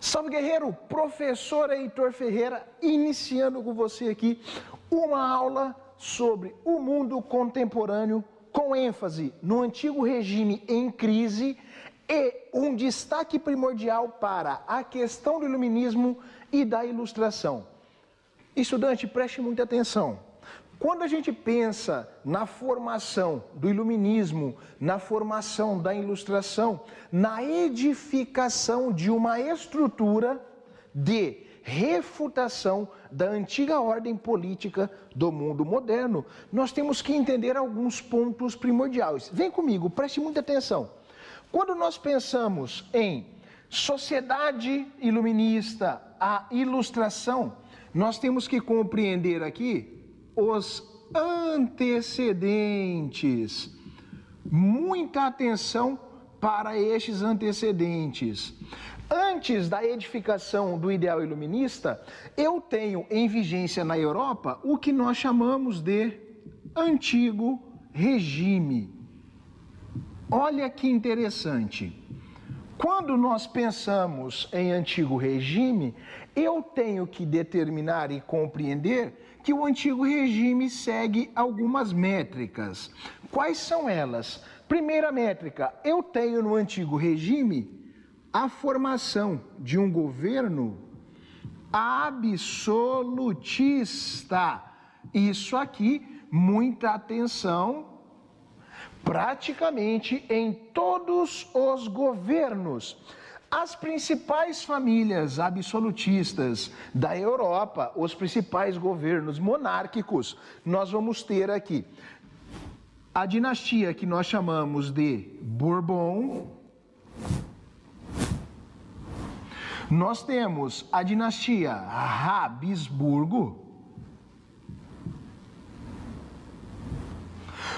Salve, guerreiro! Professor Heitor Ferreira, iniciando com você aqui uma aula sobre o mundo contemporâneo com ênfase no antigo regime em crise e um destaque primordial para a questão do iluminismo e da ilustração. Estudante, preste muita atenção. Quando a gente pensa na formação do iluminismo, na formação da ilustração, na edificação de uma estrutura de refutação da antiga ordem política do mundo moderno, nós temos que entender alguns pontos primordiais. Vem comigo, preste muita atenção. Quando nós pensamos em sociedade iluminista, a ilustração, nós temos que compreender aqui os antecedentes. Muita atenção para estes antecedentes. Antes da edificação do ideal iluminista, eu tenho em vigência na Europa o que nós chamamos de antigo regime. Olha que interessante. Quando nós pensamos em antigo regime, eu tenho que determinar e compreender que o antigo regime segue algumas métricas. Quais são elas? Primeira métrica, eu tenho no antigo regime a formação de um governo absolutista. Isso aqui, muita atenção, praticamente em todos os governos. As principais famílias absolutistas da Europa, os principais governos monárquicos, nós vamos ter aqui a dinastia que nós chamamos de Bourbon. Nós temos a dinastia Habsburgo.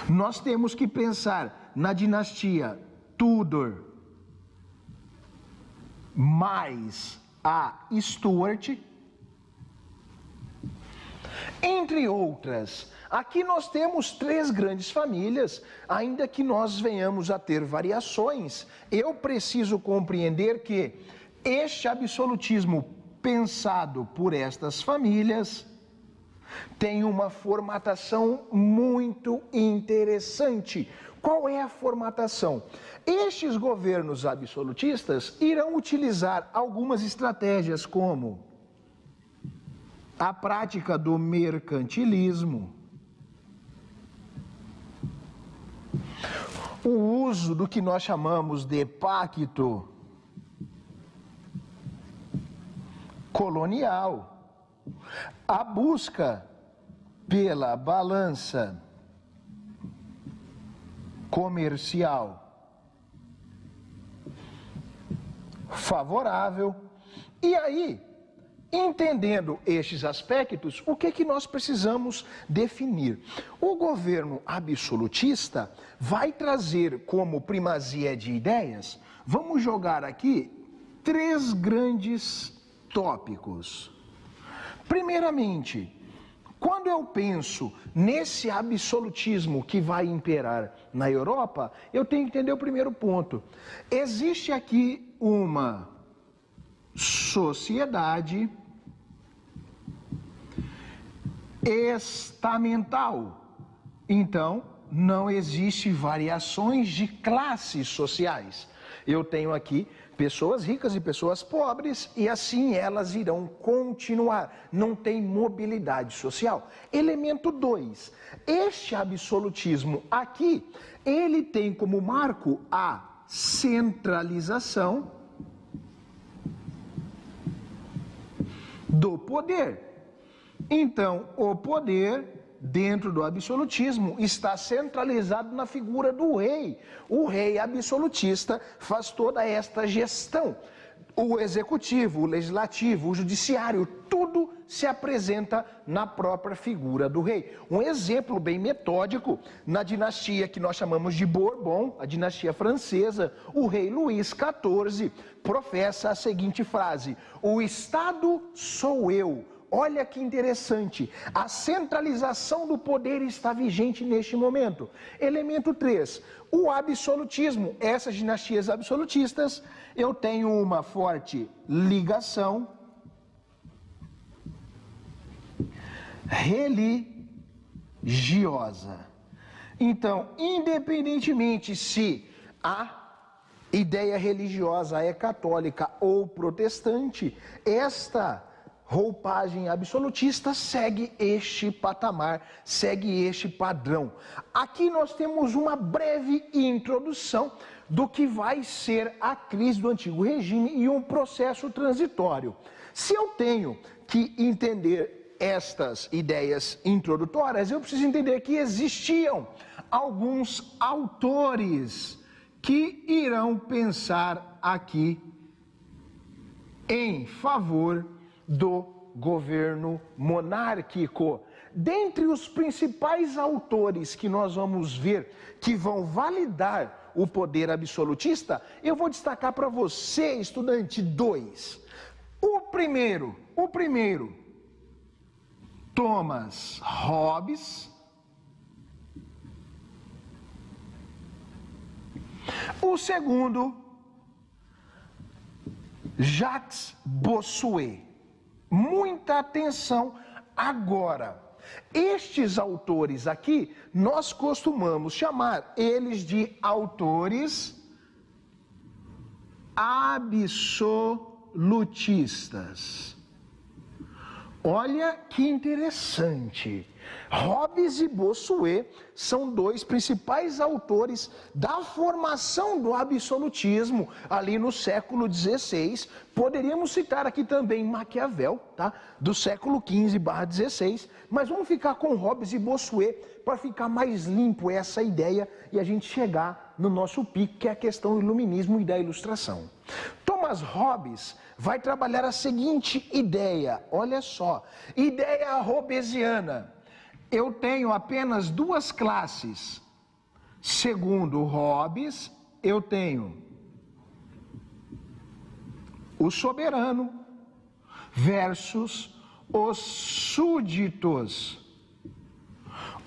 Nós temos que pensar na dinastia Tudor, mais a Stuart, entre outras. Aqui nós temos três grandes famílias, ainda que nós venhamos a ter variações. Eu preciso compreender que este absolutismo pensado por estas famílias tem uma formatação muito interessante. Qual é a formatação? Estes governos absolutistas irão utilizar algumas estratégias como a prática do mercantilismo, o uso do que nós chamamos de pacto colonial, a busca pela balança comercial favorável. E aí, entendendo estes aspectos, o que nós precisamos definir? O governo absolutista vai trazer como primazia de ideias, vamos jogar aqui três grandes tópicos. Primeiramente, quando eu penso nesse absolutismo que vai imperar na Europa, eu tenho que entender o primeiro ponto. Existe aqui uma sociedade estamental. Então, não existe variações de classes sociais. Eu tenho aqui pessoas ricas e pessoas pobres, e assim elas irão continuar. Não tem mobilidade social. Elemento 2. Este absolutismo aqui, ele tem como marco a centralização do poder. Então, o poder dentro do absolutismo está centralizado na figura do rei. O rei absolutista faz toda esta gestão. O executivo, o legislativo, o judiciário, tudo se apresenta na própria figura do rei. Um exemplo bem metódico, na dinastia que nós chamamos de Bourbon, a dinastia francesa, o rei Luís XIV professa a seguinte frase: o Estado sou eu, Olha que interessante, a centralização do poder está vigente neste momento. Elemento 3, o absolutismo. Essas dinastias absolutistas, eu tenho uma forte ligação religiosa. Então, independentemente se a ideia religiosa é católica ou protestante, esta roupagem absolutista segue este patamar, segue este padrão. Aqui nós temos uma breve introdução do que vai ser a crise do Antigo Regime e um processo transitório. Se eu tenho que entender estas ideias introdutórias, eu preciso entender que existiam alguns autores que irão pensar aqui em favor do governo monárquico. Dentre os principais autores que nós vamos ver que vão validar o poder absolutista, eu vou destacar para você, estudante, 2. O primeiro, Thomas Hobbes. O segundo, Jacques Bossuet. Muita atenção agora. Estes autores aqui, nós costumamos chamar eles de autores absolutistas. Olha que interessante. Hobbes e Bossuet são dois principais autores da formação do absolutismo ali no século XVI. Poderíamos citar aqui também Maquiavel, tá? Do século XV/XVI, mas vamos ficar com Hobbes e Bossuet para ficar mais limpo essa ideia e a gente chegar no nosso pico, que é a questão do iluminismo e da ilustração. Thomas Hobbes vai trabalhar a seguinte ideia, olha só, ideia hobbesiana. Eu tenho apenas duas classes. Segundo Hobbes, eu tenho o soberano versus os súditos.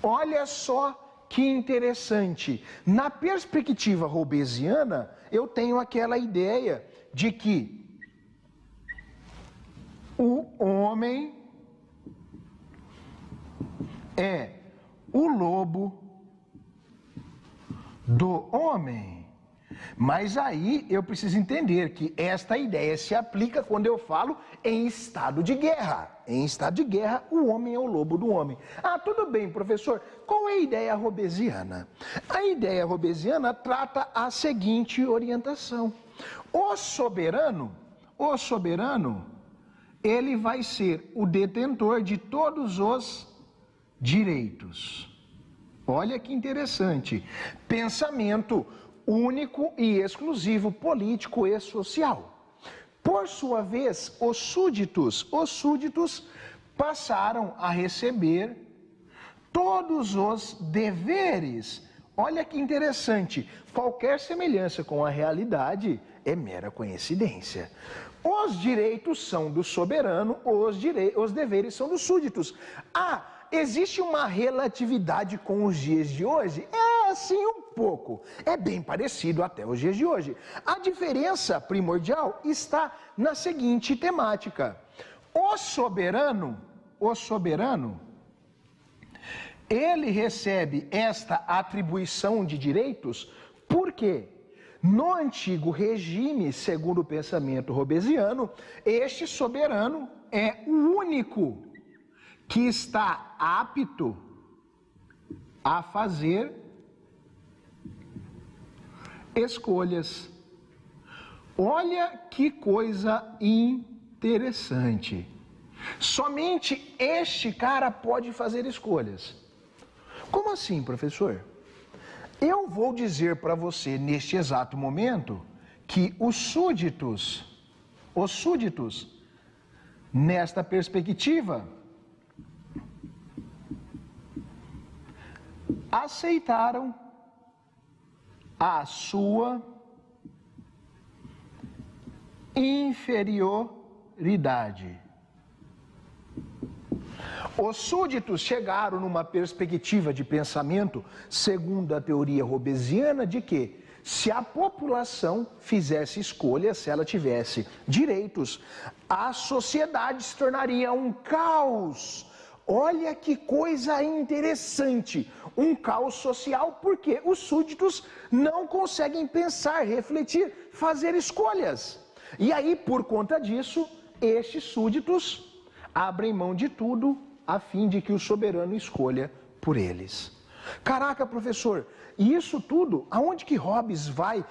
Olha só que interessante. Na perspectiva hobbesiana, eu tenho aquela ideia de que o homem é o lobo do homem. Mas aí eu preciso entender que esta ideia se aplica quando eu falo em estado de guerra. Em estado de guerra, o homem é o lobo do homem. Ah, tudo bem, professor. Qual é a ideia hobbesiana? A ideia hobbesiana trata a seguinte orientação. O soberano, ele vai ser o detentor de todos os direitos. Olha que interessante. Pensamento único e exclusivo, político e social. Por sua vez, os súditos passaram a receber todos os deveres. Olha que interessante. Qualquer semelhança com a realidade é mera coincidência. Os direitos são do soberano, os deveres são dos súditos. Ah, existe uma relatividade com os dias de hoje? É, sim, um pouco. É bem parecido até os dias de hoje. A diferença primordial está na seguinte temática. O soberano, ele recebe esta atribuição de direitos porque no antigo regime, segundo o pensamento hobbesiano, este soberano é o único que está apto a fazer escolhas. Olha que coisa interessante. Somente este cara pode fazer escolhas. Como assim, professor? Eu vou dizer para você neste exato momento que os súditos, nesta perspectiva, aceitaram a sua inferioridade. Os súditos chegaram numa perspectiva de pensamento, segundo a teoria hobbesiana, de que se a população fizesse escolhas, se ela tivesse direitos, a sociedade se tornaria um caos. Olha que coisa interessante, um caos social, porque os súditos não conseguem pensar, refletir, fazer escolhas. E aí, por conta disso, estes súditos abrem mão de tudo a fim de que o soberano escolha por eles. Caraca, professor, e isso tudo, aonde que Hobbes vai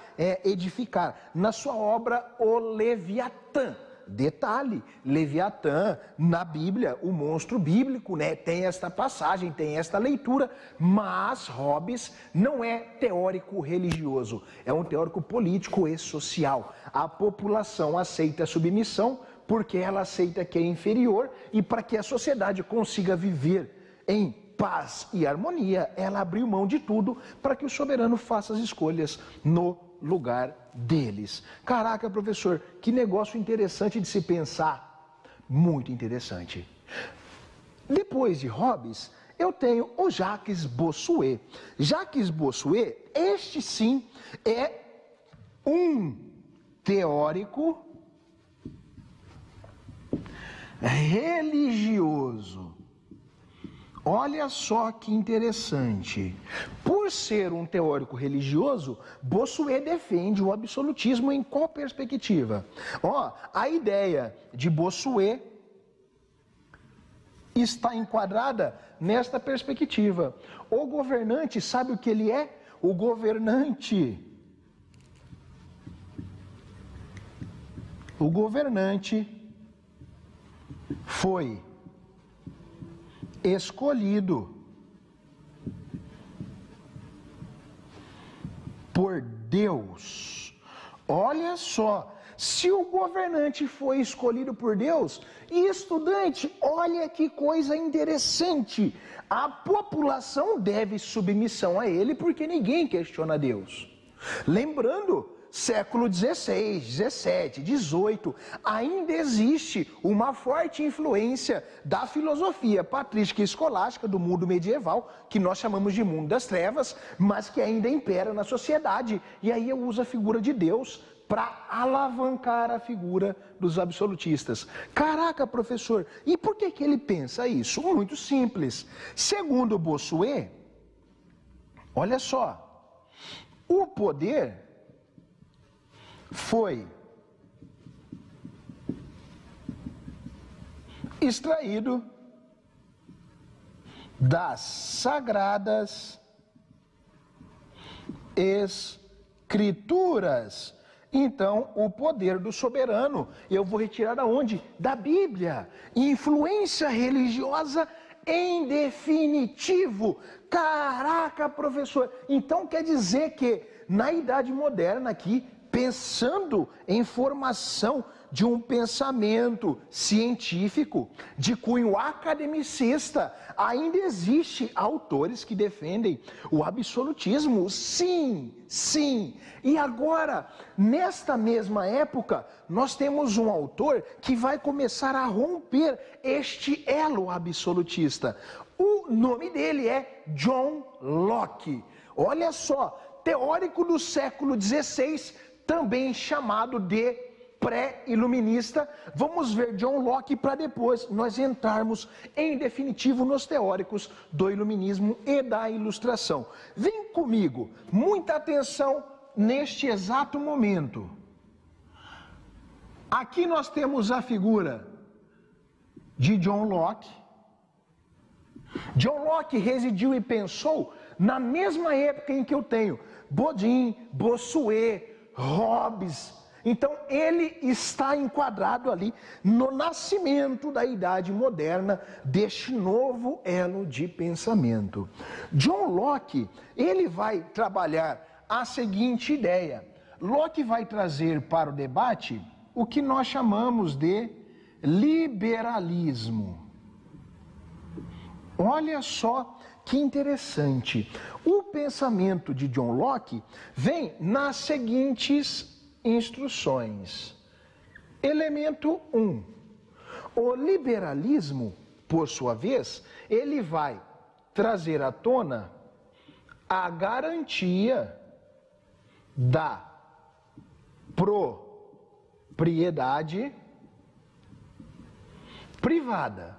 edificar? Na sua obra O Leviatã. Detalhe, Leviatã, na Bíblia, o monstro bíblico, né? Tem esta passagem, tem esta leitura, mas Hobbes não é teórico religioso, é um teórico político e social. A população aceita a submissão porque ela aceita que é inferior, e para que a sociedade consiga viver em paz e harmonia, ela abriu mão de tudo para que o soberano faça as escolhas no lugar deles. Caraca, professor, que negócio interessante de se pensar. Muito interessante. Depois de Hobbes, eu tenho o Jacques Bossuet. Jacques Bossuet, este sim, é um teórico religioso. Olha só que interessante. Por ser um teórico religioso, Bossuet defende o absolutismo em qual perspectiva? A ideia de Bossuet está enquadrada nesta perspectiva. O governante, sabe o que ele é? O governante foi escolhido por Deus. Olha só, se o governante foi escolhido por Deus, e estudante, olha que coisa interessante, a população deve submissão a ele porque ninguém questiona Deus. Lembrando, século XVI, XVII, XVIII, ainda existe uma forte influência da filosofia patrística e escolástica do mundo medieval, que nós chamamos de mundo das trevas, mas que ainda impera na sociedade. E aí eu uso a figura de Deus para alavancar a figura dos absolutistas. Caraca, professor, e por que ele pensa isso? Muito simples. Segundo Bossuet, olha só, o poder foi extraído das sagradas escrituras. Então, o poder do soberano, eu vou retirar da onde? Da Bíblia. Influência religiosa em definitivo. Caraca, professor, então quer dizer que na Idade Moderna aqui, pensando em formação de um pensamento científico de cunho academicista, ainda existe autores que defendem o absolutismo, sim, sim. E agora, nesta mesma época, nós temos um autor que vai começar a romper este elo absolutista. O nome dele é John Locke. Olha só, teórico do século XVI, também chamado de pré-iluminista. Vamos ver John Locke para depois nós entrarmos em definitivo nos teóricos do iluminismo e da ilustração. Vem comigo, muita atenção neste exato momento. Aqui nós temos a figura de John Locke. John Locke residiu e pensou na mesma época em que eu tenho Bodin, Bossuet, Hobbes. Então ele está enquadrado ali no nascimento da idade moderna deste novo elo de pensamento. John Locke, ele vai trabalhar a seguinte ideia. Locke vai trazer para o debate o que nós chamamos de liberalismo. Olha só que interessante. O pensamento de John Locke vem nas seguintes instruções. Elemento 1. O liberalismo por sua vez, ele vai trazer à tona a garantia da propriedade privada.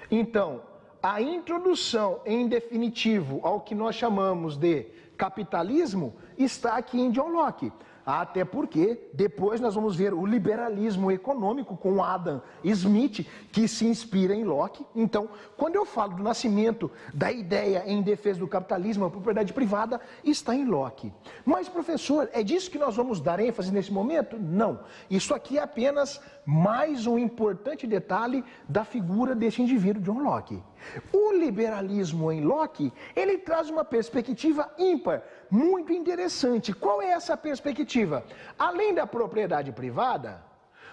Então, a introdução em definitivo ao que nós chamamos de capitalismo está aqui em John Locke. Até porque depois nós vamos ver o liberalismo econômico com Adam Smith, que se inspira em Locke. Então, quando eu falo do nascimento da ideia em defesa do capitalismo, a propriedade privada, está em Locke. Mas, professor, é disso que nós vamos dar ênfase nesse momento? Não. Isso aqui é apenas mais um importante detalhe da figura desse indivíduo, John Locke. O liberalismo em Locke, ele traz uma perspectiva ímpar, muito interessante. Qual é essa perspectiva? Além da propriedade privada,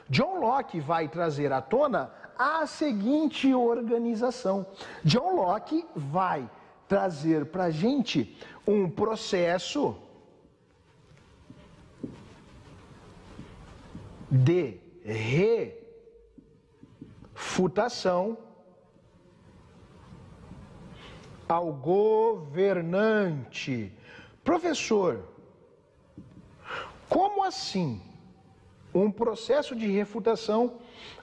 John Locke vai trazer à tona a seguinte organização. John Locke vai trazer para a gente um processo de refutação ao governante. Professor, como assim um processo de refutação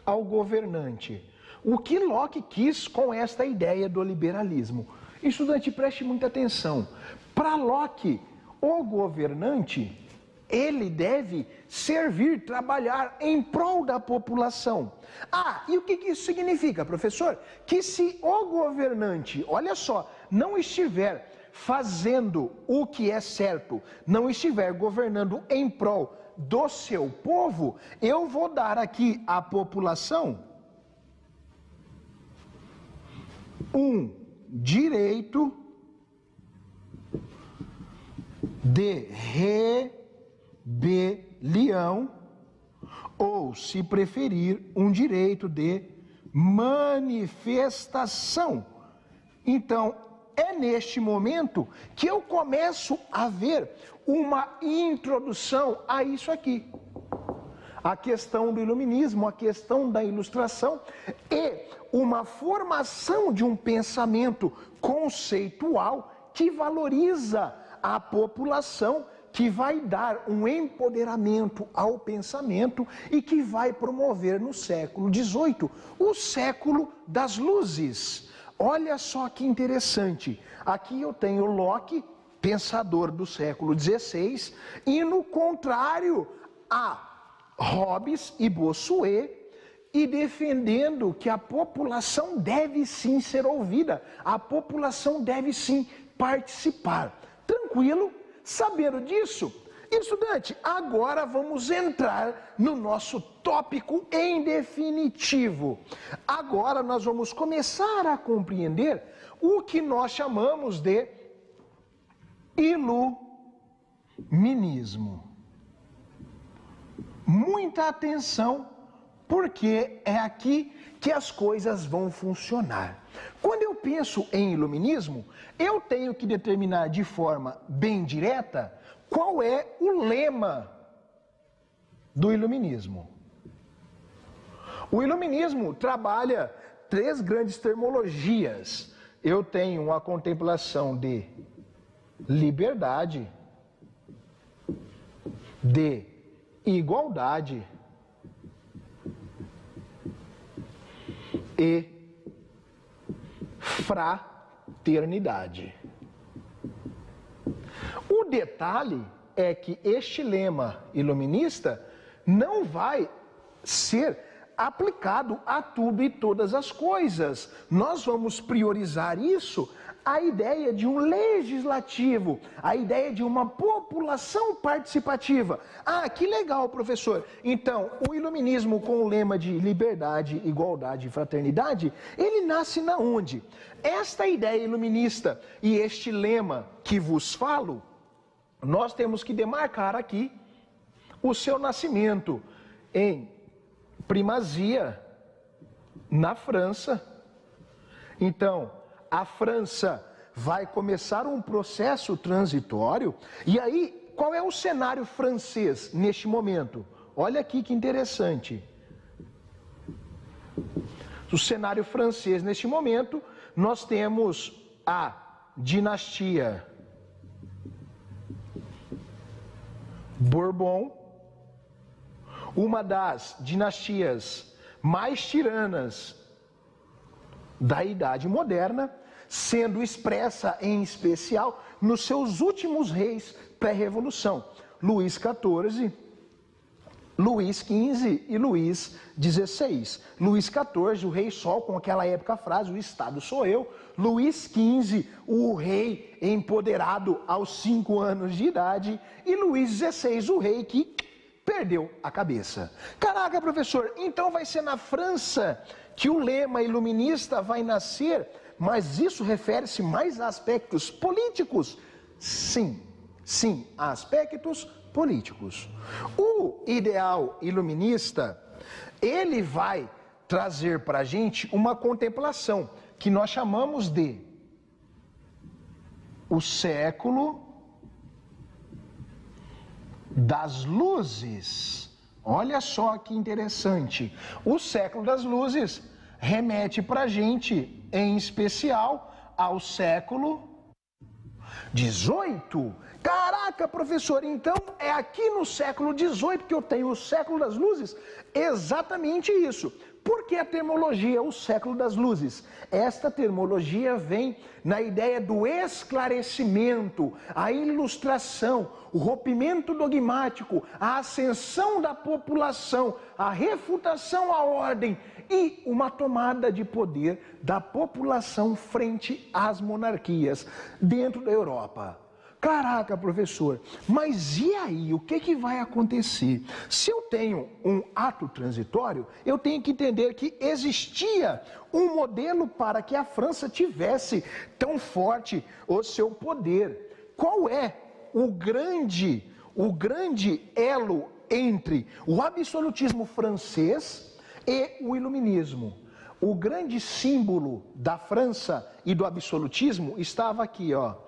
ao governante? O que Locke quis com esta ideia do liberalismo? Estudante, preste muita atenção. Para Locke, o governante, ele deve servir, trabalhar em prol da população. Ah, e o que isso significa, professor? Que se o governante, olha só, não estiver fazendo o que é certo, não estiver governando em prol do seu povo, eu vou dar aqui à população um direito de rebelião, ou, se preferir, um direito de manifestação. Então, é neste momento que eu começo a ver uma introdução a isso aqui. A questão do iluminismo, a questão da ilustração e uma formação de um pensamento conceitual que valoriza a população, que vai dar um empoderamento ao pensamento e que vai promover no século XVIII o século das luzes. Olha só que interessante, aqui eu tenho Locke, pensador do século XVI, e no contrário a Hobbes e Bossuet, e defendendo que a população deve sim ser ouvida, a população deve sim participar. Tranquilo? Sabendo disso, estudante, agora vamos entrar no nosso tópico em definitivo. Agora nós vamos começar a compreender o que nós chamamos de iluminismo. Muita atenção, porque é aqui que as coisas vão funcionar. Quando eu penso em iluminismo, eu tenho que determinar de forma bem direta qual é o lema do iluminismo. O iluminismo trabalha três grandes termologias. Eu tenho a contemplação de liberdade, de igualdade e fraternidade. O detalhe é que este lema iluminista não vai ser aplicado a tudo e todas as coisas. Nós vamos priorizar isso, a ideia de um legislativo, a ideia de uma população participativa. Ah, que legal, professor. Então, o iluminismo com o lema de liberdade, igualdade e fraternidade, ele nasce na onde? Esta ideia iluminista e este lema que vos falo, nós temos que demarcar aqui o seu nascimento em primazia na França. Então, a França vai começar um processo transitório. E aí, qual é o cenário francês neste momento? Olha aqui que interessante. O cenário francês, neste momento, nós temos a dinastia Bourbon, uma das dinastias mais tiranas da Idade Moderna, sendo expressa em especial nos seus últimos reis pré-revolução, Luís XIV, Luís XV e Luís XVI. Luís XIV, o rei Sol, com aquela época frase, o Estado sou eu. Luís XV, o rei empoderado aos 5 anos de idade. E Luís XVI, o rei que perdeu a cabeça. Caraca, professor, então vai ser na França que o lema iluminista vai nascer, mas isso refere-se mais a aspectos políticos? Sim, a aspectos políticos. O ideal iluminista, ele vai trazer para a gente uma contemplação que nós chamamos de o século das luzes. Olha só que interessante. O século das luzes remete para a gente, em especial, ao século XVIII. Caraca, professor, então é aqui no século XVIII que eu tenho o século das luzes? Exatamente isso. Por que a termologia, o século das luzes? Esta termologia vem na ideia do esclarecimento, a ilustração, o rompimento dogmático, a ascensão da população, a refutação à ordem e uma tomada de poder da população frente às monarquias dentro da Europa. Caraca, professor, mas e aí, o que vai acontecer? Se eu tenho um ato transitório, eu tenho que entender que existia um modelo para que a França tivesse tão forte o seu poder. Qual é o grande elo entre o absolutismo francês e o iluminismo? O grande símbolo da França e do absolutismo estava aqui, ó.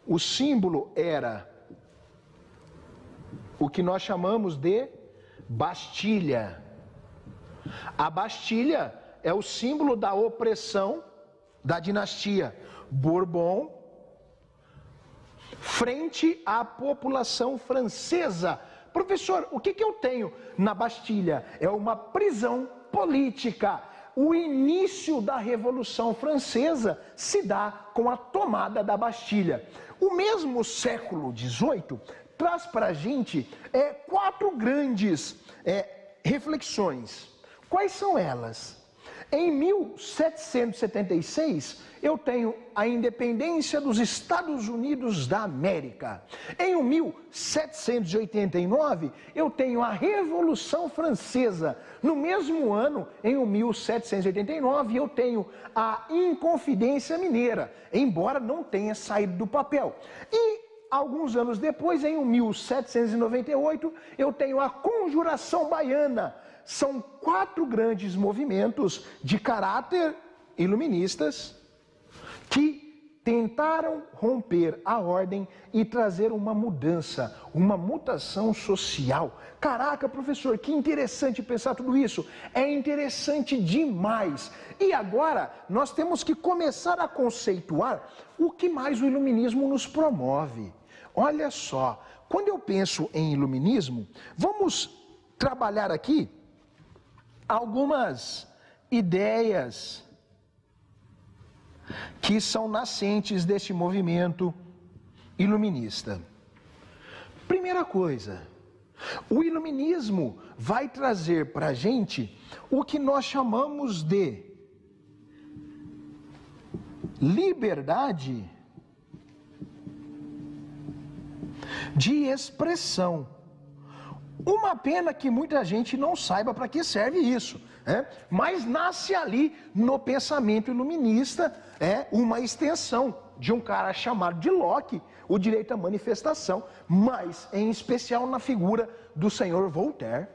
O símbolo era o que nós chamamos de Bastilha. A Bastilha é o símbolo da opressão da dinastia Bourbon frente à população francesa. Professor, o que eu tenho na Bastilha? É uma prisão política. O início da Revolução Francesa se dá com a tomada da Bastilha. O mesmo século XVIII traz para a gente 4 grandes reflexões. Quais são elas? Em 1776, eu tenho a independência dos Estados Unidos da América. Em 1789, eu tenho a Revolução Francesa. No mesmo ano, em 1789, eu tenho a Inconfidência Mineira, embora não tenha saído do papel. E alguns anos depois, em 1798, eu tenho a Conjuração Baiana. São 4 grandes movimentos de caráter iluministas que tentaram romper a ordem e trazer uma mudança, uma mutação social. Caraca, professor, que interessante pensar tudo isso. É interessante demais. E agora nós temos que começar a conceituar o que mais o iluminismo nos promove. Olha só, quando eu penso em iluminismo, vamos trabalhar aqui algumas ideias que são nascentes deste movimento iluminista. Primeira coisa, o iluminismo vai trazer para a gente o que nós chamamos de liberdade de expressão. Uma pena que muita gente não saiba para que serve isso, mas nasce ali no pensamento iluminista uma extensão de um cara chamado de Locke, o direito à manifestação, mas em especial na figura do senhor Voltaire.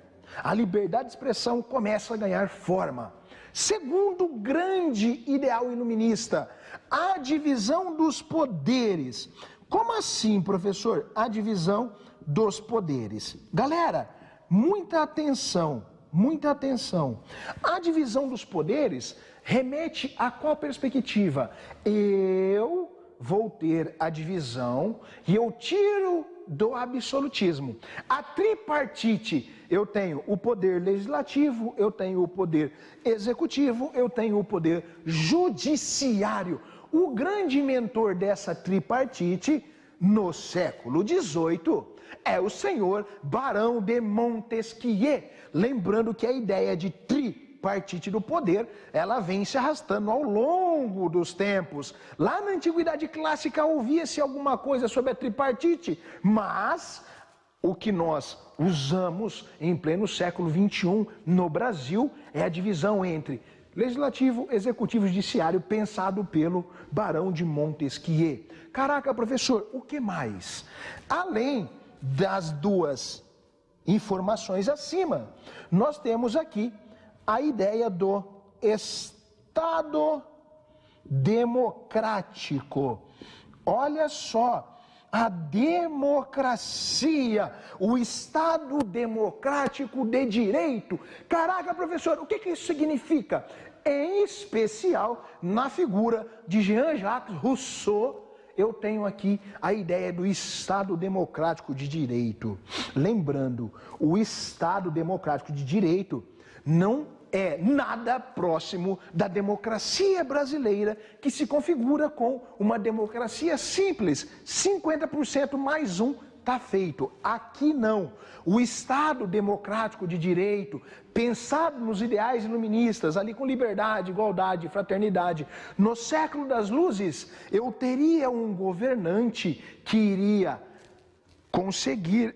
A liberdade de expressão começa a ganhar forma. Segundo grande ideal iluminista, a divisão dos poderes. Como assim, professor? A divisão dos poderes. Galera, muita atenção. muita atenção. A divisão dos poderes remete a qual perspectiva? Eu vou ter a divisão e eu tiro do absolutismo. A tripartite, eu tenho o poder legislativo, eu tenho o poder executivo, eu tenho o poder judiciário. O grande mentor dessa tripartite, no século XVIII, é o senhor Barão de Montesquieu. Lembrando que a ideia de tripartite do poder, ela vem se arrastando ao longo dos tempos. Lá na Antiguidade Clássica ouvia-se alguma coisa sobre a tripartite, mas o que nós usamos em pleno século XXI no Brasil é a divisão entre legislativo, executivo e judiciário, pensado pelo Barão de Montesquieu. Caraca, professor, o que mais? Além das duas informações acima, nós temos aqui a ideia do Estado democrático. Olha só, a democracia, o Estado democrático de direito. Caraca, professor, o que isso significa? Em especial, na figura de Jean-Jacques Rousseau, eu tenho aqui a ideia do Estado democrático de direito. Lembrando, o Estado democrático de direito não é nada próximo da democracia brasileira, que se configura com uma democracia simples, 50% mais um está feito. Aqui não. O Estado democrático de direito, pensado nos ideais iluministas, ali com liberdade, igualdade, fraternidade, no século das luzes, eu teria um governante que iria conseguir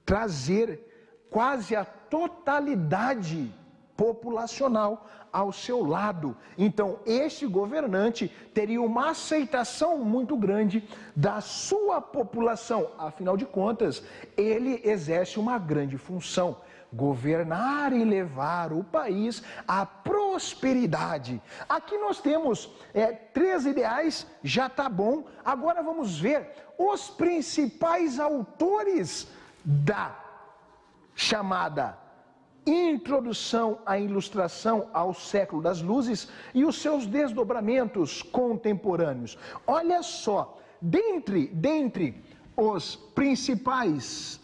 trazer quase a totalidade populacional ao seu lado. Então, este governante teria uma aceitação muito grande da sua população. Afinal de contas, ele exerce uma grande função: governar e levar o país à prosperidade. Aqui nós temos 3 ideais, já está bom. Agora vamos ver os principais autores da chamada Introdução à Ilustração ao Século das Luzes e os seus desdobramentos contemporâneos. Olha só, dentre os principais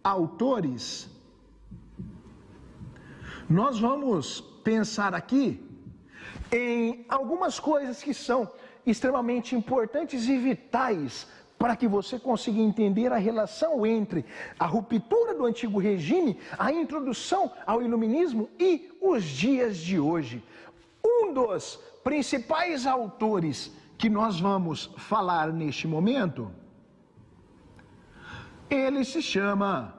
autores, nós vamos pensar aqui em algumas coisas que são extremamente importantes e vitais para que você consiga entender a relação entre a ruptura do antigo regime, a introdução ao iluminismo e os dias de hoje. Um dos principais autores que nós vamos falar neste momento, ele se chama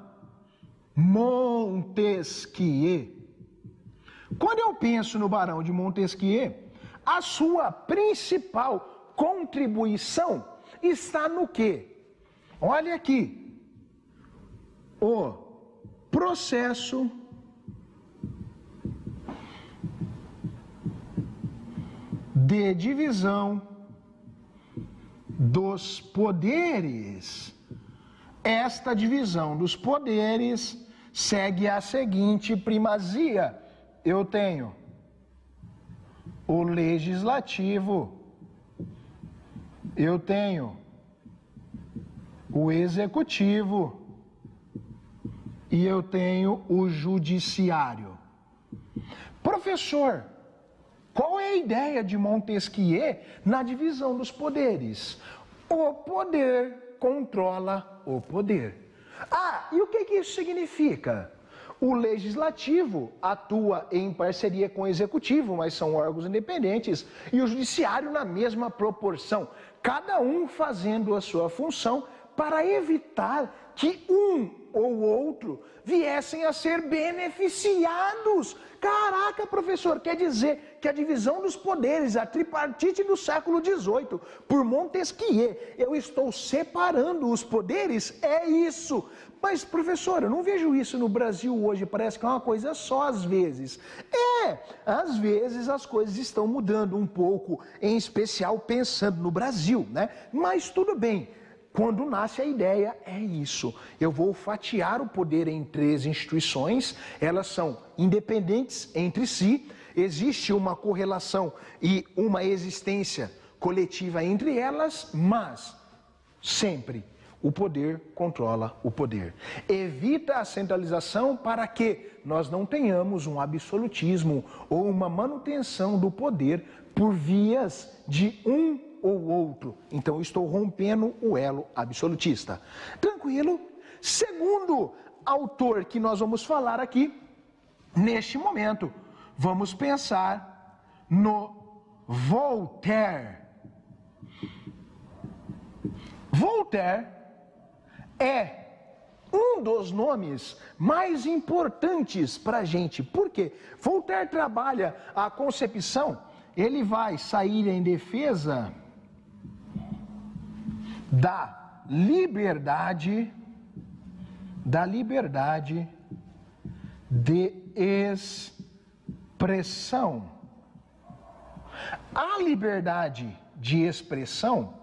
Montesquieu. Quando eu penso no Barão de Montesquieu, a sua principal contribuição está no quê? Olha aqui, o processo de divisão dos poderes. Esta divisão dos poderes segue a seguinte primazia: eu tenho o legislativo, eu tenho o executivo e eu tenho o judiciário. Professor, qual é a ideia de Montesquieu na divisão dos poderes? O poder controla o poder. Ah, e o que isso significa? O legislativo atua em parceria com o executivo, mas são órgãos independentes, e o judiciário na mesma proporção, cada um fazendo a sua função para evitar que um ou outro viessem a ser beneficiados. Caraca, professor, quer dizer que a divisão dos poderes, a tripartite do século XVIII, por Montesquieu, eu estou separando os poderes? É isso. Mas, professor, eu não vejo isso no Brasil hoje, parece que é uma coisa só às vezes. Às vezes as coisas estão mudando um pouco, em especial pensando no Brasil, né? Mas tudo bem. Quando nasce a ideia, é isso. Eu vou fatiar o poder em 3 instituições, elas são independentes entre si, existe uma correlação e uma existência coletiva entre elas, mas sempre o poder controla o poder. Evita a centralização para que nós não tenhamos um absolutismo ou uma manutenção do poder por vias de um ou outro. Então, estou rompendo o elo absolutista. Tranquilo? Segundo autor que nós vamos falar aqui, neste momento, vamos pensar no Voltaire. Voltaire é um dos nomes mais importantes para a gente. Por quê? Voltaire trabalha a concepção, ele vai sair em defesa da liberdade de expressão. A liberdade de expressão,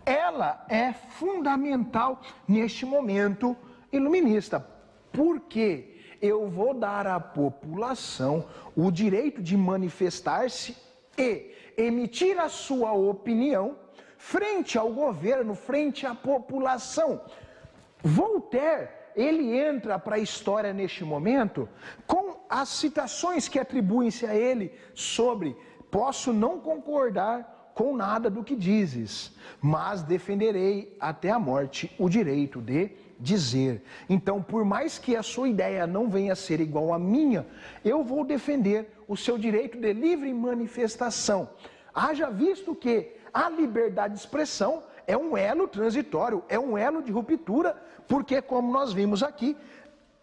ela é fundamental neste momento iluminista, porque eu vou dar à população o direito de manifestar-se e emitir a sua opinião frente ao governo, frente à população. Voltaire, ele entra para a história neste momento com as citações que atribuem-se a ele sobre: posso não concordar com nada do que dizes, mas defenderei até a morte o direito de dizer. Então, por mais que a sua ideia não venha a ser igual à minha, eu vou defender o seu direito de livre manifestação. Haja visto que a liberdade de expressão é um elo transitório, é um elo de ruptura, porque, como nós vimos aqui,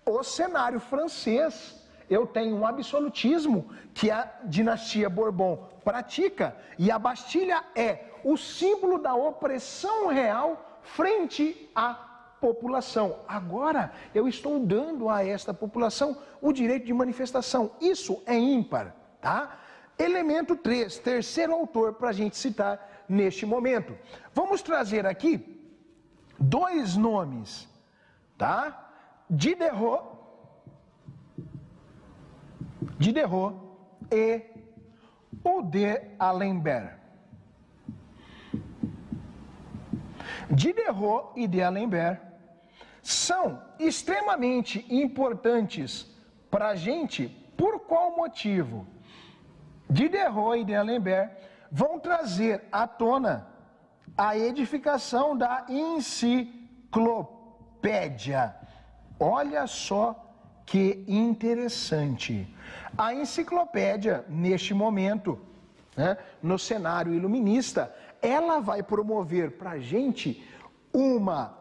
o cenário francês, eu tenho um absolutismo que a dinastia Bourbon pratica, e a Bastilha é o símbolo da opressão real frente à população. Agora, eu estou dando a esta população o direito de manifestação. Isso é ímpar, tá? Elemento 3, terceiro autor para a gente citar neste momento. Vamos trazer aqui 2 nomes, tá? Diderot e o de Alembert. Diderot e de Alembert são extremamente importantes para a gente. Por qual motivo? Diderot e de Alembert vão trazer à tona a edificação da enciclopédia. Olha só que interessante. A enciclopédia, neste momento, né, no cenário iluminista, ela vai promover para a gente uma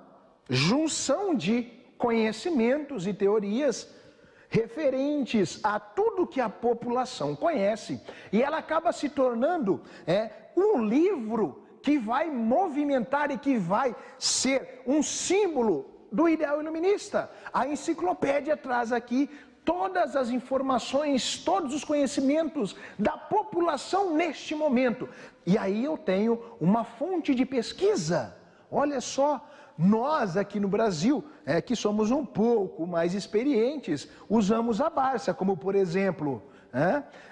junção de conhecimentos e teorias referentes a tudo que a população conhece, e ela acaba se tornando um livro que vai movimentar e que vai ser um símbolo do ideal iluminista. A enciclopédia traz aqui todas as informações, todos os conhecimentos da população neste momento. E aí eu tenho uma fonte de pesquisa. Olha só, nós aqui no Brasil, que somos um pouco mais experientes, usamos a Barça, como por exemplo.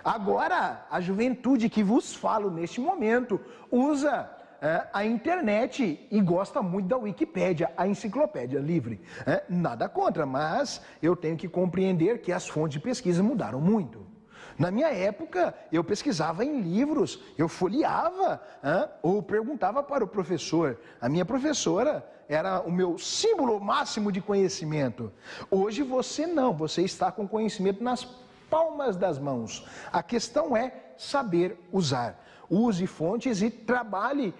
Agora, a juventude que vos falo neste momento usa a internet e gosta muito da Wikipédia, a enciclopédia livre. Nada contra, mas eu tenho que compreender que as fontes de pesquisa mudaram muito. Na minha época, eu pesquisava em livros, eu folheava, ou perguntava para o professor. A minha professora era o meu símbolo máximo de conhecimento. Hoje você não, você está com conhecimento nas palmas das mãos. A questão é saber usar. Use fontes e trabalhe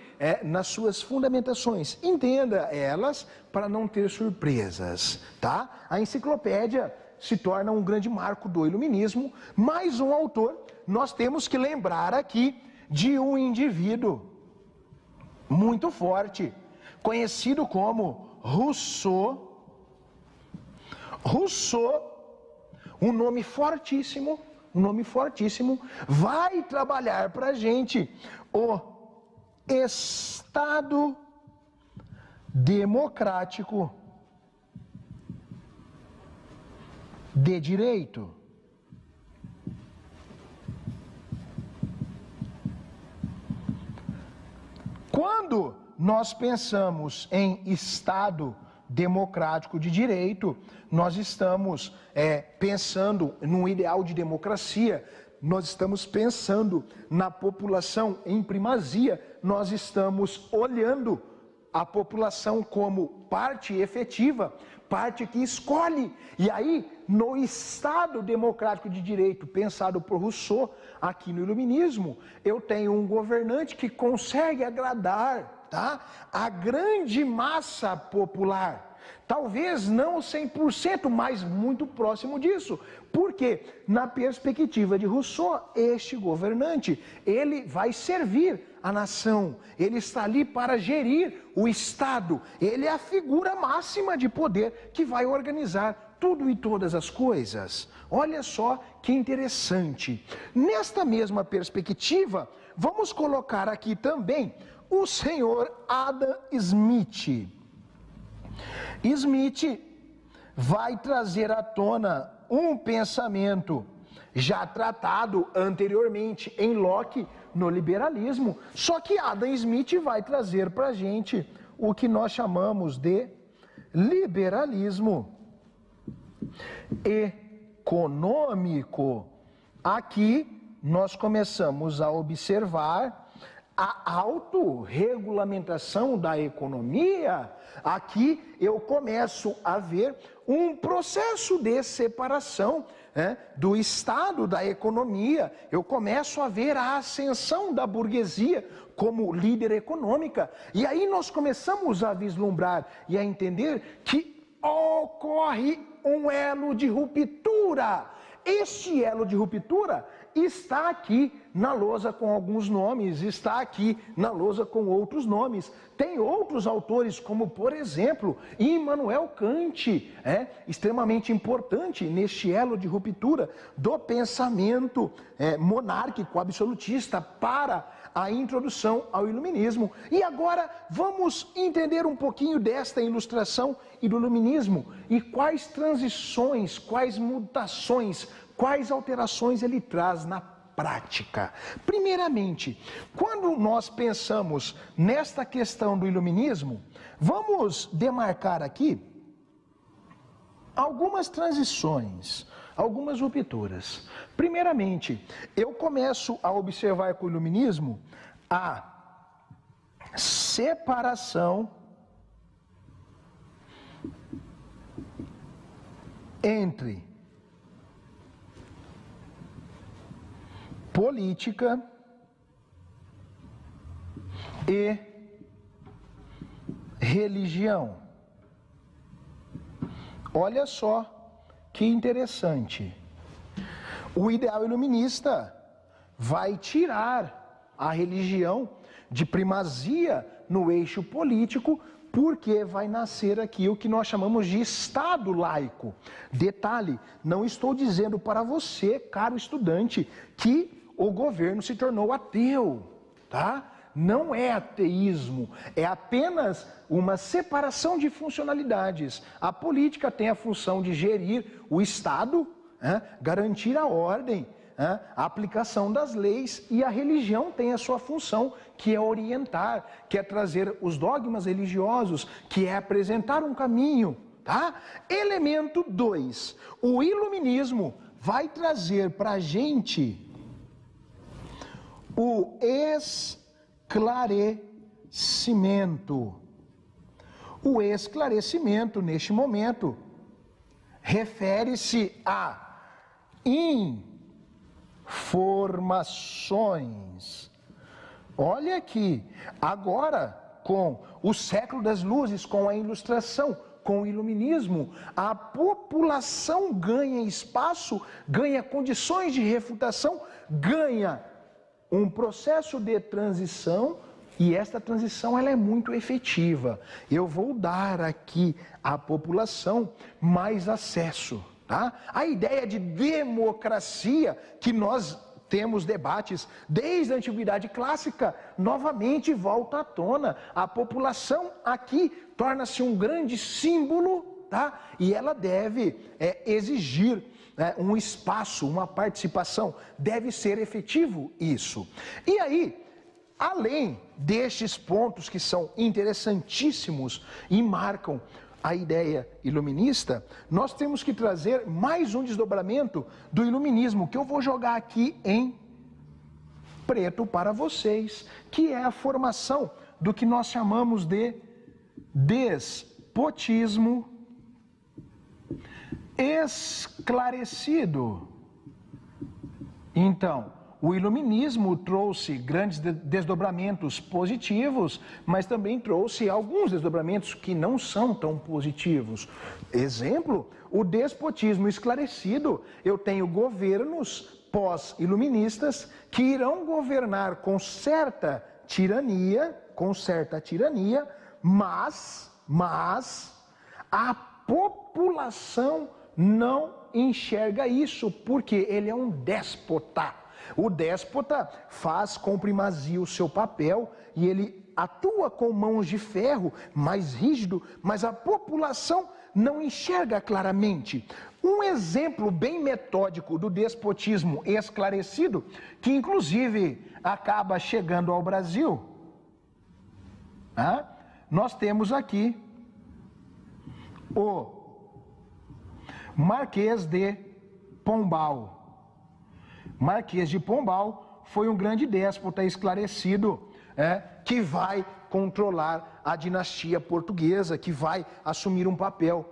nas suas fundamentações. Entenda elas para não ter surpresas, tá? A enciclopédia se torna um grande marco do iluminismo. Mais um autor, nós temos que lembrar aqui de um indivíduo muito forte, conhecido como Rousseau. Rousseau, um nome fortíssimo, vai trabalhar para a gente o estado democrático de direito. Quando nós pensamos em Estado democrático de direito, nós estamos pensando num ideal de democracia, nós estamos pensando na população em primazia, nós estamos olhando a população como parte efetiva, parte que escolhe. E aí, no Estado democrático de direito, pensado por Rousseau, aqui no Iluminismo, eu tenho um governante que consegue agradar, tá, a grande massa popular. Talvez não 100%, mas muito próximo disso. Porque, na perspectiva de Rousseau, este governante, ele vai servir a nação. Ele está ali para gerir o Estado. Ele é a figura máxima de poder que vai organizar tudo e todas as coisas. Olha só que interessante. Nesta mesma perspectiva, vamos colocar aqui também o senhor Adam Smith. Smith vai trazer à tona um pensamento já tratado anteriormente em Locke no liberalismo, só que Adam Smith vai trazer para a gente o que nós chamamos de liberalismo econômico. Aqui nós começamos a observar a autorregulamentação da economia. Aqui eu começo a ver um processo de separação do Estado da economia. Eu começo a ver a ascensão da burguesia como líder econômica. E aí nós começamos a vislumbrar e a entender que ocorre um elo de ruptura. Este elo de ruptura está aqui na lousa com alguns nomes, está aqui na lousa com outros nomes. Tem outros autores, como por exemplo, Immanuel Kant, extremamente importante neste elo de ruptura do pensamento monárquico, absolutista, para a introdução ao iluminismo. E agora vamos entender um pouquinho desta ilustração e do iluminismo e quais transições, quais mutações, quais alterações ele traz na prática. Primeiramente, quando nós pensamos nesta questão do iluminismo, vamos demarcar aqui algumas transições, algumas rupturas. Primeiramente, eu começo a observar com o iluminismo a separação entre política e religião. Olha só que interessante. O ideal iluminista vai tirar a religião de primazia no eixo político, porque vai nascer aqui o que nós chamamos de Estado laico. Detalhe, não estou dizendo para você, caro estudante, que o governo se tornou ateu, tá? Não é ateísmo, é apenas uma separação de funcionalidades. A política tem a função de gerir o Estado, garantir a ordem, a aplicação das leis, e a religião tem a sua função, que é orientar, que é trazer os dogmas religiosos, que é apresentar um caminho, tá? Elemento 2, o iluminismo vai trazer para a gente o esclarecimento. O esclarecimento, neste momento, refere-se a informações. Olha aqui, agora com o século das luzes, com a ilustração, com o iluminismo, a população ganha espaço, ganha condições de refutação, ganha um processo de transição, e esta transição ela é muito efetiva. Eu vou dar aqui à população mais acesso, tá? A ideia de democracia que nós temos debates desde a Antiguidade Clássica, novamente volta à tona. A população aqui torna-se um grande símbolo, tá? E ela deve exigir um espaço, uma participação, deve ser efetivo isso. E aí, além destes pontos que são interessantíssimos e marcam a ideia iluminista, nós temos que trazer mais um desdobramento do iluminismo, que eu vou jogar aqui em preto para vocês, que é a formação do que nós chamamos de despotismo esclarecido. Então, o iluminismo trouxe grandes desdobramentos positivos, mas também trouxe alguns desdobramentos que não são tão positivos. Exemplo, o despotismo esclarecido. Eu tenho governos pós-iluministas que irão governar com certa tirania, mas a população não enxerga isso, porque ele é um déspota. O déspota faz com primazia o seu papel e ele atua com mãos de ferro, mais rígido, mas a população não enxerga claramente. Um exemplo bem metódico do despotismo esclarecido, que inclusive acaba chegando ao Brasil, nós temos aqui o Marquês de Pombal. Marquês de Pombal foi um grande déspota esclarecido, que vai controlar a dinastia portuguesa, que vai assumir um papel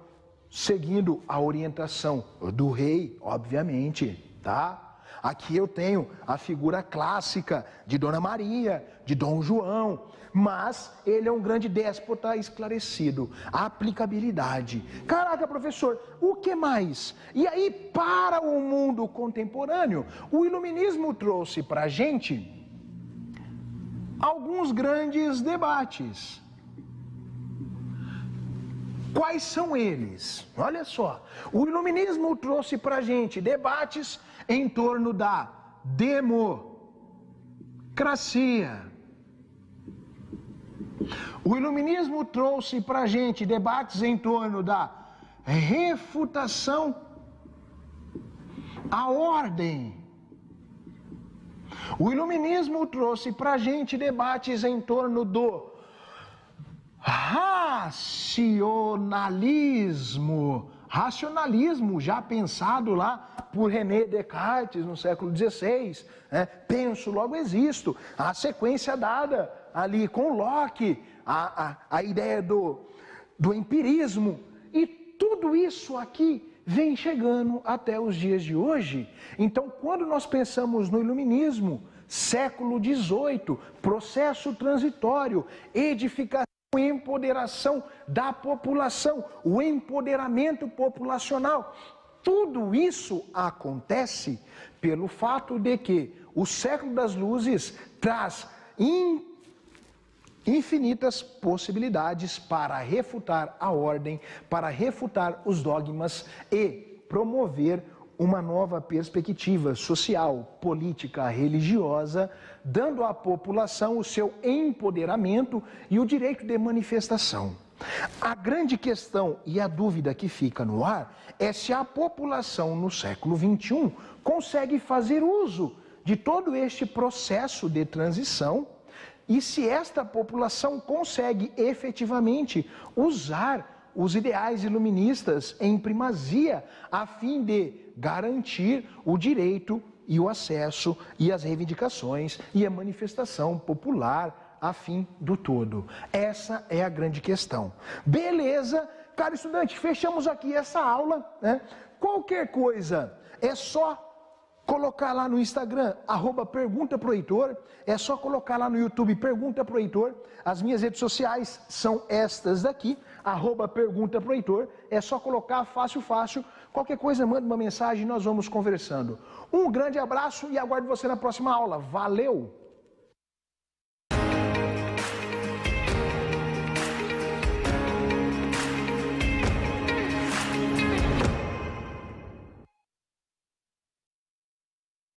seguindo a orientação do rei, obviamente, tá? Aqui eu tenho a figura clássica de Dona Maria, de Dom João, mas ele é um grande déspota esclarecido. A aplicabilidade. Caraca, professor, o que mais? E aí, para o mundo contemporâneo, o iluminismo trouxe para a gente alguns grandes debates. Quais são eles? Olha só, o iluminismo trouxe para a gente debates em torno da democracia. O iluminismo trouxe para a gente debates em torno da refutação à ordem. O iluminismo trouxe para a gente debates em torno do racionalismo. Racionalismo já pensado lá por René Descartes no século XVI. Penso, logo existo. A sequência dada ali com Locke, a ideia do empirismo. E tudo isso aqui vem chegando até os dias de hoje. Então, quando nós pensamos no iluminismo, século XVIII, processo transitório, edificação e empoderação da população, o empoderamento populacional, tudo isso acontece pelo fato de que o século das luzes traz infinitas possibilidades para refutar a ordem, para refutar os dogmas e promover uma nova perspectiva social, política, religiosa, dando à população o seu empoderamento e o direito de manifestação. A grande questão e a dúvida que fica no ar é se a população no século XXI consegue fazer uso de todo este processo de transição e se esta população consegue efetivamente usar os ideais iluministas em primazia a fim de garantir o direito e o acesso e as reivindicações e a manifestação popular a fim do todo. Essa é a grande questão. Beleza, caro estudante, fechamos aqui essa aula, né? Qualquer coisa, é só colocar lá no Instagram, @perguntaproheitor, é só colocar lá no YouTube, Pergunta pro Heitor. As minhas redes sociais são estas daqui, @perguntaproheitor, é só colocar, fácil. Qualquer coisa, manda uma mensagem e nós vamos conversando. Um grande abraço e aguardo você na próxima aula. Valeu!